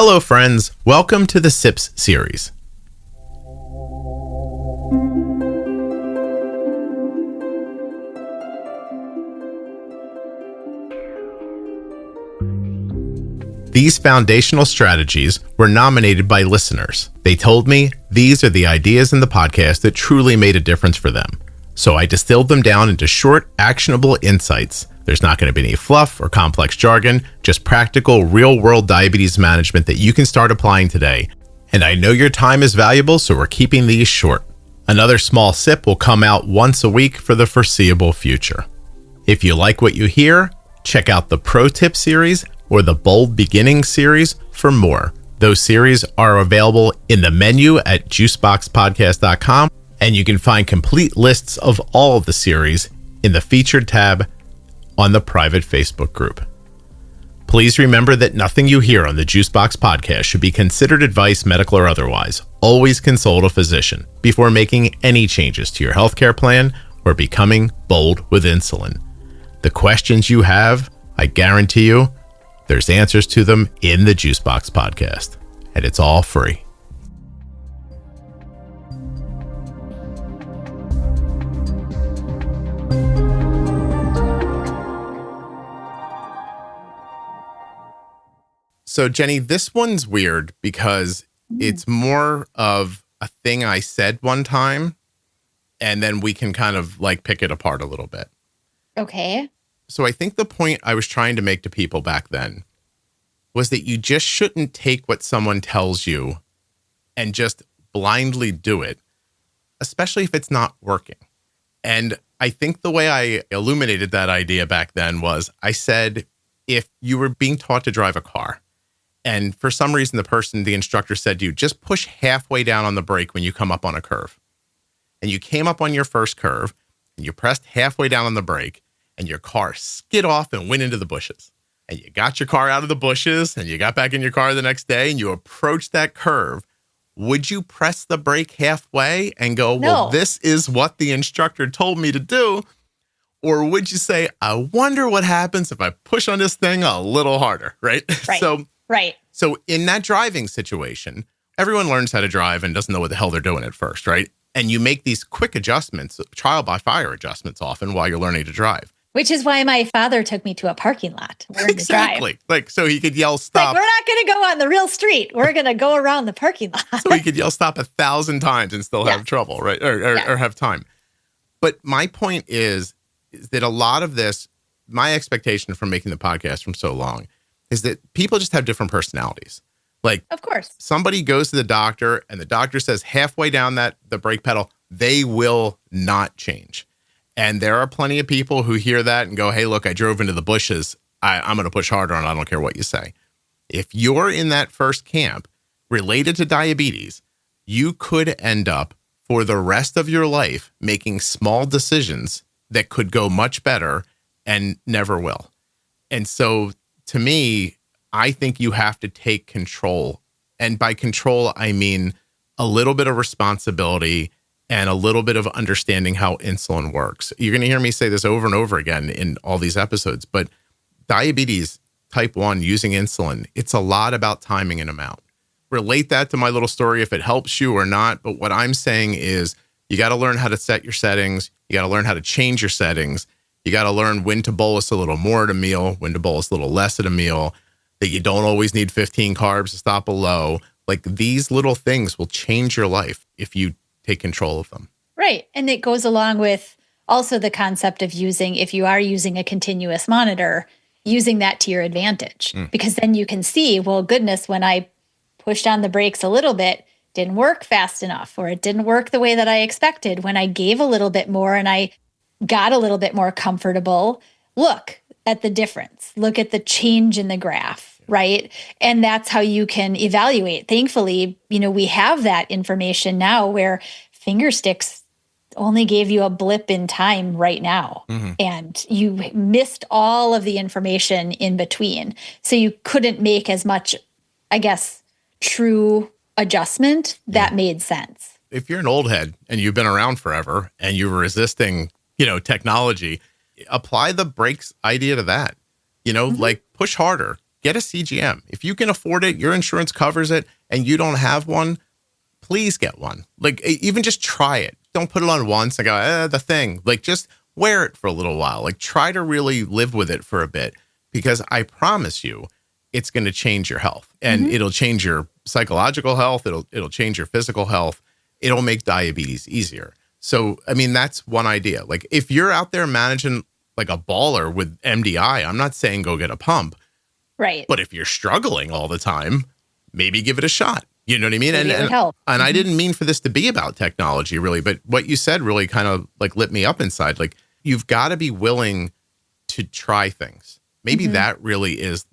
Hello, friends. Welcome to the SIPS series. These foundational strategies were nominated by listeners. They told me these are the ideas in the podcast that truly made a difference for them. So I distilled them down into short, actionable insights. There's not going to be any fluff or complex jargon, just practical, real-world diabetes management that you can start applying today. And I know your time is valuable, so we're keeping these short. Another small sip will come out once a week for the foreseeable future. If you like what you hear, check out the Pro Tip series or the Bold Beginnings series for more. Those series are available in the menu at juiceboxpodcast.com, and you can find complete lists of all of the series in the featured tab on the private Facebook group. Please remember that nothing you hear on the Juicebox podcast should be considered advice, medical or otherwise. Always consult a physician before making any changes to your healthcare plan or becoming bold with insulin. The questions you have, I guarantee you, there's answers to them in the Juicebox podcast, and it's all free. So, Jenny, this one's weird because it's more of a thing I said one time, and then we can kind of like pick it apart a little bit. Okay. So I think the point I was trying to make to people back then was that you just shouldn't take what someone tells you and just blindly do it, especially if it's not working. And I think the way I illuminated that idea back then was I said, if you were being taught to drive a car, and for some reason, the instructor said to you, just push halfway down on the brake when you come up on a curve. And you came up on your first curve and you pressed halfway down on the brake and your car skid off and went into the bushes. And you got your car out of the bushes and you got back in your car the next day and you approached that curve. Would you press the brake halfway and go, well, this is what the instructor told me to do? Or would you say, I wonder what happens if I push on this thing a little harder, right? Right. So in that driving situation, everyone learns how to drive and doesn't know what the hell they're doing at first, right? And you make these quick adjustments, trial by fire adjustments often while you're learning to drive. Which is why my father took me to a parking lot. Exactly. To drive. Like, so he could yell, stop. Like, we're not going to go on the real street. We're going to go around the parking lot. So he could yell, stop 1,000 times and still have trouble, right? Or have time. But my point is that a lot of this, my expectation from making the podcast from so long is that people just have different personalities. Like, of course, somebody goes to the doctor and the doctor says halfway down the brake pedal, they will not change. And there are plenty of people who hear that and go, hey, look, I drove into the bushes. I'm going to push harder and I don't care what you say. If you're in that first camp related to diabetes, you could end up for the rest of your life making small decisions that could go much better and never will. And so to me, I think you have to take control. And by control, I mean a little bit of responsibility and a little bit of understanding how insulin works. You're going to hear me say this over and over again in all these episodes, but diabetes type 1 using insulin, it's a lot about timing and amount. Relate that to my little story if it helps you or not. But what I'm saying is you got to learn how to set your settings. You got to learn how to change your settings. You got to learn when to bolus a little more at a meal, when to bolus a little less at a meal, that you don't always need 15 carbs to stop a low. Like, these little things will change your life if you take control of them. Right. And it goes along with also the concept of if you are using a continuous monitor, using that to your advantage. Because then you can see, well, goodness, when I pushed on the brakes a little bit, didn't work fast enough, or it didn't work the way that I expected. When I gave a little bit more and I got a little bit more comfortable, look at the difference. Look at the change in the graph, right? And that's how you can evaluate. Thankfully, we have that information now where finger sticks only gave you a blip in time right now. And you missed all of the information in between. So you couldn't make as much, I guess, true adjustment that made sense. If you're an old head and you've been around forever and you're resisting, technology, apply the brakes idea to that. Like, push harder. get a CGM. If you can afford it, your insurance covers it, and you don't have one, please get one. Like, even just try it. Don't put it on once and go, the thing. Like, just wear it for a little while. Like, try to really live with it for a bit, because I promise you, it's going to change your health, and it'll change your psychological health. It'll change your physical health. It'll make diabetes easier. So, I mean, that's one idea. Like, if you're out there managing like a baller with MDI, I'm not saying go get a pump. Right. But if you're struggling all the time, maybe give it a shot. You know what I mean? Maybe it would help. And I didn't mean for this to be about technology, really, but what you said really kind of like lit me up inside. Like, you've got to be willing to try things. Maybe that really is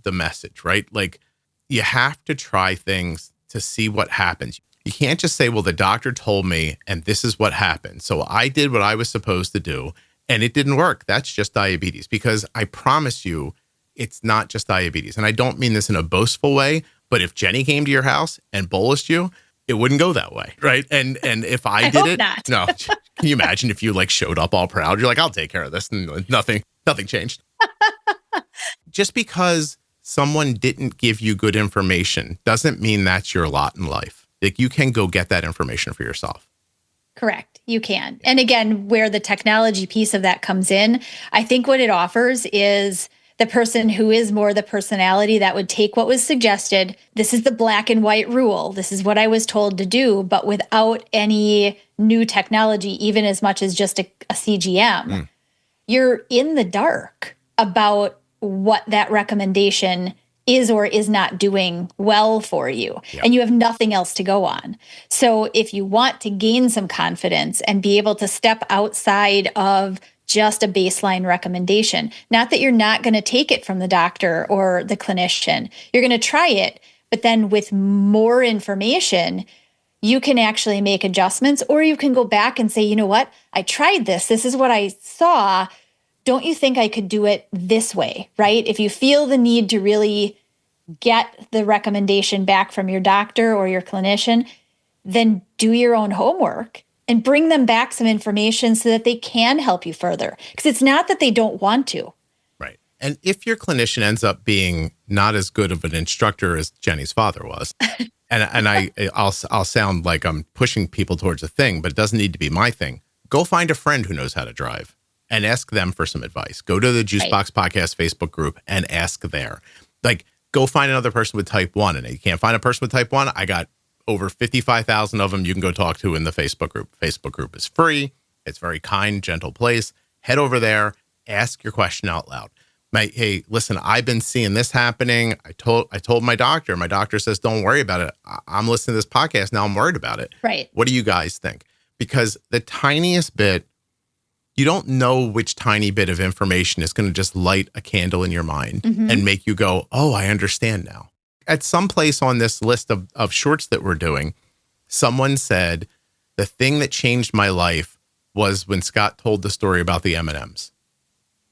the message, right? Like, you have to try things to see what happens. You can't just say, well, the doctor told me, and this is what happened. So I did what I was supposed to do, and it didn't work. That's just diabetes. Because I promise you, it's not just diabetes. And I don't mean this in a boastful way, but if Jenny came to your house and bolused you, it wouldn't go that way, right? And if I did it, not. No. Can you imagine if you like showed up all proud? You're like, I'll take care of this, and nothing changed. Just because someone didn't give you good information doesn't mean that's your lot in life. Like, you can go get that information for yourself. Correct. You can. And again, where the technology piece of that comes in, I think what it offers is the person who is more the personality that would take what was suggested. This is the black and white rule. This is what I was told to do, but without any new technology, even as much as just a CGM, you're in the dark about what that recommendation is or is not doing well for you. Yep. And you have nothing else to go on. So if you want to gain some confidence and be able to step outside of just a baseline recommendation, not that you're not going to take it from the doctor or the clinician, you're going to try it, but then with more information, you can actually make adjustments, or you can go back and say, you know what, I tried this. This is what I saw. Don't you think I could do it this way, right? If you feel the need to really get the recommendation back from your doctor or your clinician, then do your own homework and bring them back some information so that they can help you further. Because it's not that they don't want to. Right. And if your clinician ends up being not as good of an instructor as Jenny's father was, and I'll sound like I'm pushing people towards a thing, but it doesn't need to be my thing. Go find a friend who knows how to drive and ask them for some advice. Go to the Juicebox Podcast Facebook group and ask there. Like, go find another person with type 1. And if you can't find a person with type 1, I got over 55,000 of them you can go talk to in the Facebook group. Facebook group is free. It's a very kind, gentle place. Head over there. Ask your question out loud. Hey, listen, I've been seeing this happening. I told my doctor. My doctor says, don't worry about it. I'm listening to this podcast. Now I'm worried about it. Right. What do you guys think? Because the tiniest bit, you don't know which tiny bit of information is going to just light a candle in your mind and make you go, oh, I understand now. At some place on this list of shorts that we're doing, someone said, the thing that changed my life was when Scott told the story about the M&Ms.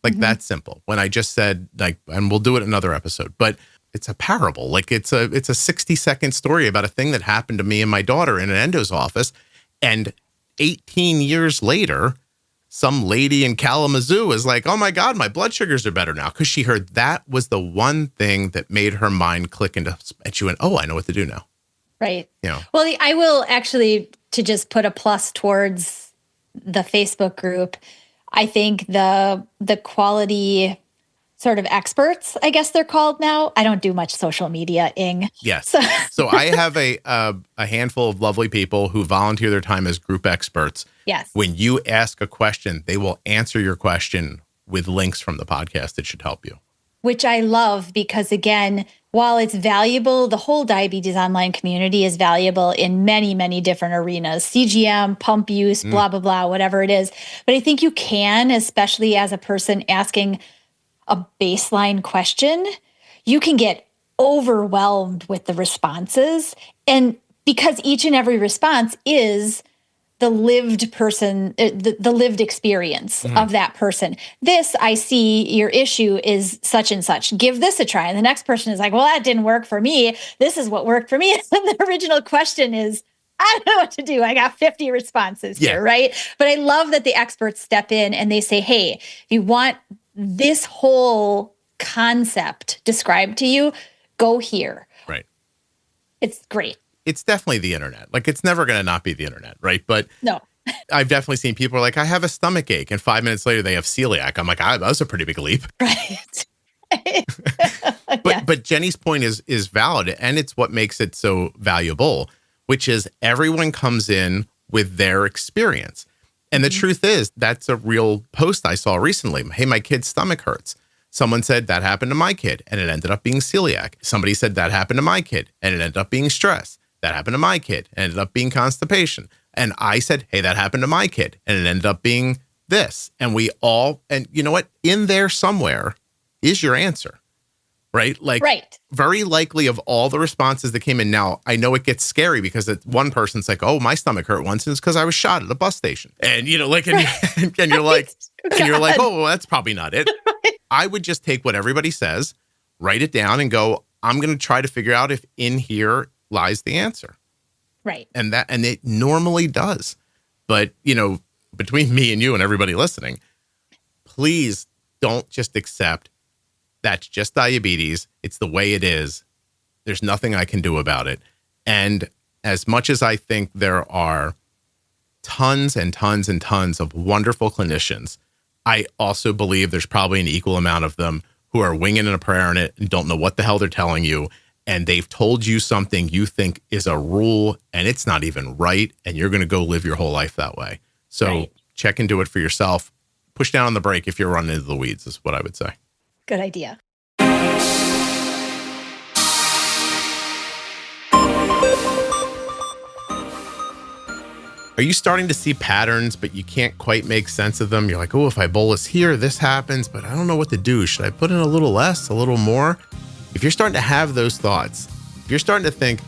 Like, that's simple. When I just said, like, and we'll do it another episode, but it's a parable. Like, it's a 60-second story about a thing that happened to me and my daughter in an endo's office. And 18 years later, some lady in Kalamazoo is like, oh my God, my blood sugars are better now. Because she heard that was the one thing that made her mind click into, and she went, oh, I know what to do now. Right. Yeah. Well, I will actually, to just put a plus towards the Facebook group, I think the quality sort of experts, I guess they're called now. I don't do much social media-ing. Yes. So I have a handful of lovely people who volunteer their time as group experts. Yes. When you ask a question, they will answer your question with links from the podcast that should help you. Which I love because, again, while it's valuable, the whole diabetes online community is valuable in many, many different arenas, CGM, pump use, blah, blah, blah, whatever it is. But I think you can, especially as a person asking a baseline question, you can get overwhelmed with the responses. And because each and every response is the lived person, the lived experience of that person. This, I see your issue is such and such. Give this a try. And the next person is like, well, that didn't work for me. This is what worked for me. And the original question is, I don't know what to do. I got 50 responses here, right? But I love that the experts step in and they say, hey, if you want this whole concept described to you, go here. Right. It's great. It's definitely the internet. Like, it's never going to not be the internet, right? But no. I've definitely seen people are like, I have a stomach ache, and 5 minutes later they have celiac. I'm like, that was a pretty big leap. Right. But Jenny's point is valid, and it's what makes it so valuable, which is everyone comes in with their experience. And the truth is, that's a real post I saw recently. Hey, my kid's stomach hurts. Someone said that happened to my kid, and it ended up being celiac. Somebody said that happened to my kid, and it ended up being stress. That happened to my kid, and it ended up being constipation. And I said, hey, that happened to my kid, and it ended up being this. And we all, and you know what? In there somewhere is your answer, right? Like, very likely of all the responses that came in. Now, I know it gets scary because one person's like, oh, my stomach hurt once, and it's because I was shot at a bus station. And, you know, like, and you're like, and you're like, oh, well, that's probably not it. I would just take what everybody says, write it down, and go, I'm going to try to figure out if in here lies the answer. Right. And it normally does. But, you know, between me and you and everybody listening, please don't just accept that's just diabetes. It's the way it is. There's nothing I can do about it. And as much as I think there are tons and tons and tons of wonderful clinicians, I also believe there's probably an equal amount of them who are winging a prayer on it and don't know what the hell they're telling you. And they've told you something you think is a rule and it's not even right. And you're going to go live your whole life that way. So check into it for yourself. Push down on the brake if you're running into the weeds is what I would say. Good idea. Are you starting to see patterns, but you can't quite make sense of them? You're like, oh, if I bolus here, this happens, but I don't know what to do. Should I put in a little less, a little more? If you're starting to have those thoughts, if you're starting to think,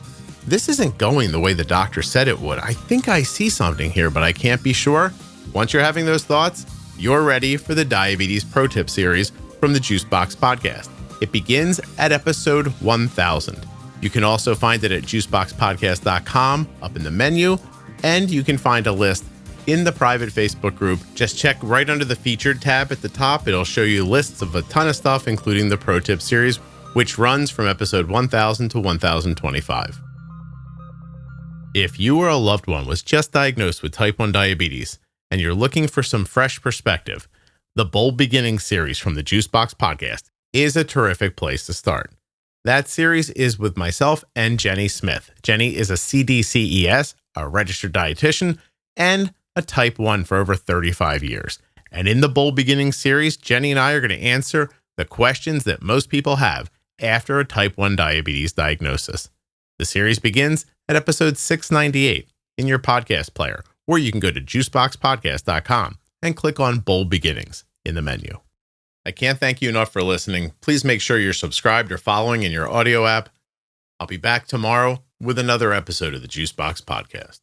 this isn't going the way the doctor said it would, I think I see something here, but I can't be sure. Once you're having those thoughts, you're ready for the Diabetes Pro Tip series from the Juicebox podcast. It begins at episode 1000. You can also find it at juiceboxpodcast.com up in the menu. And you can find a list in the private Facebook group. Just check right under the featured tab at the top. It'll show you lists of a ton of stuff, including the Pro Tip series, which runs from episode 1000 to 1025. If you or a loved one was just diagnosed with type 1 diabetes and you're looking for some fresh perspective, the Bold Beginnings series from the Juicebox podcast is a terrific place to start. That series is with myself and Jenny Smith. Jenny is a CDCES, a registered dietitian, and a type 1 for over 35 years. And in the Bold Beginnings series, Jenny and I are going to answer the questions that most people have after a type 1 diabetes diagnosis. The series begins at episode 698 in your podcast player, or you can go to juiceboxpodcast.com and click on Bold Beginnings in the menu. I can't thank you enough for listening. Please make sure you're subscribed or following in your audio app. I'll be back tomorrow with another episode of the Juicebox podcast.